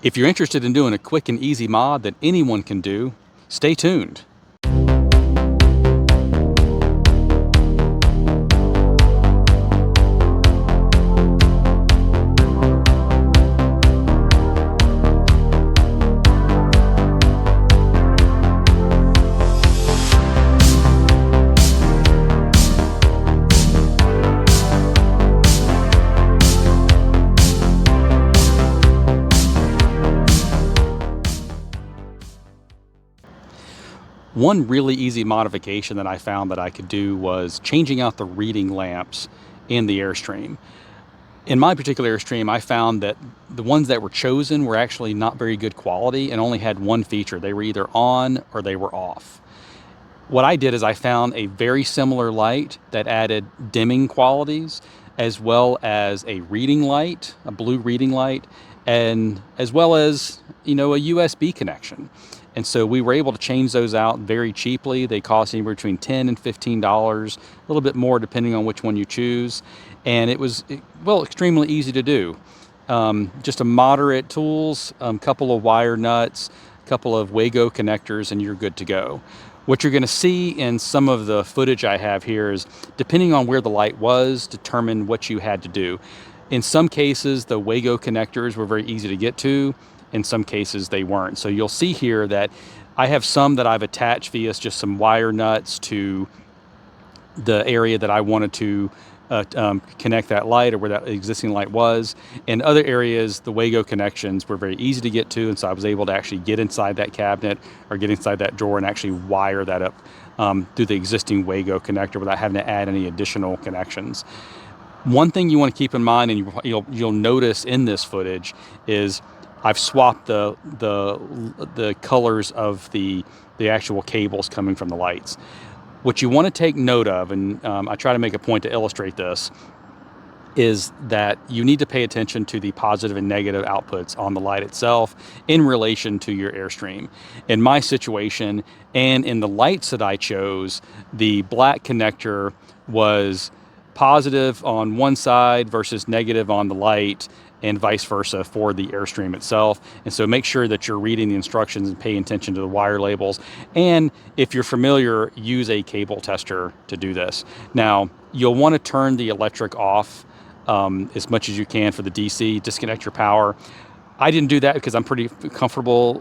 If you're interested in doing a quick and easy mod that anyone can do, stay tuned. One really easy modification that I found that I could do was changing out the reading lamps in the Airstream. In my particular Airstream, I found that the ones that were chosen were actually not very good quality and only had one feature. They were either on or they were off. What I did is I found a very similar light that added dimming qualities, as well as a reading light, a blue reading light, and as well as, a USB connection. And so we were able to change those out very cheaply. They cost anywhere between $10 and $15, a little bit more depending on which one you choose. And it was, well, extremely easy to do. Just a moderate tools, couple of wire nuts, couple of Wago connectors, and you're good to go. What you're going to see in some of the footage I have here is, depending on where the light was, determine what you had to do. In some cases, the Wago connectors were very easy to get to. In some cases, they weren't. So you'll see here that I have some that I've attached via just some wire nuts to the area that I wanted to connect that light, or where that existing light was. In other areas, the Wago connections were very easy to get to, and so I was able to actually get inside that cabinet or get inside that drawer and actually wire that up through the existing Wago connector without having to add any additional connections. One thing you want to keep in mind, and you'll notice in this footage, is I've swapped the colors of the actual cables coming from the lights. What you want to take note of, and I try to make a point to illustrate this, is that you need to pay attention to the positive and negative outputs on the light itself in relation to your Airstream. In my situation, and in the lights that I chose, the black connector was positive on one side versus negative on the light, and vice versa for the Airstream itself. And so make sure that you're reading the instructions and paying attention to the wire labels. And if you're familiar, use a cable tester to do this. Now, you'll want to turn the electric off as much as you can for the DC, disconnect your power. I didn't do that because I'm pretty comfortable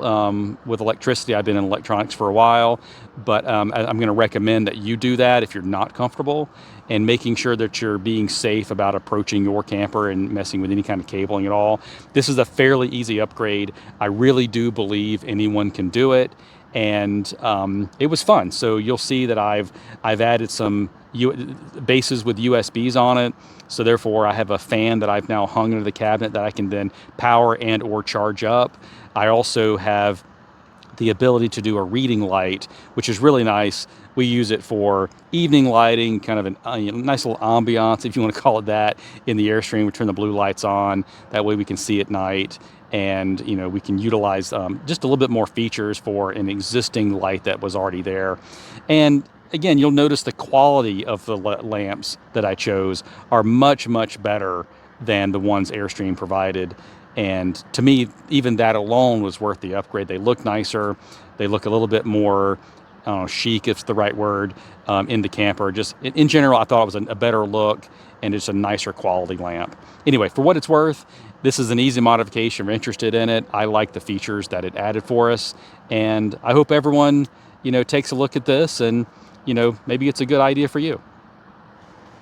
with electricity. I've been in electronics for a while, but I'm going to recommend that you do that if you're not comfortable, and making sure that you're being safe about approaching your camper and messing with any kind of cabling at all. This is a fairly easy upgrade. I really do believe anyone can do it, and it was fun. So you'll see that I've added some bases with USBs on it. So therefore I have a fan that I've now hung into the cabinet that I can then power and or charge up. I also have the ability to do a reading light, which is really nice. We use it for evening lighting, kind of a nice little ambiance, if you want to call it that, in the Airstream. We turn the blue lights on. That way we can see at night, and we can utilize just a little bit more features for an existing light that was already there. And again, you'll notice the quality of the lamps that I chose are much, much better than the ones Airstream provided. And to me, even that alone was worth the upgrade. They look nicer. They look a little bit more, I don't know, chic, if it's the right word, in the camper. Just in general, I thought it was a better look and just a nicer quality lamp. Anyway, for what it's worth, this is an easy modification. If you're interested in it, I like the features that it added for us. And I hope everyone, takes a look at this, and, maybe it's a good idea for you.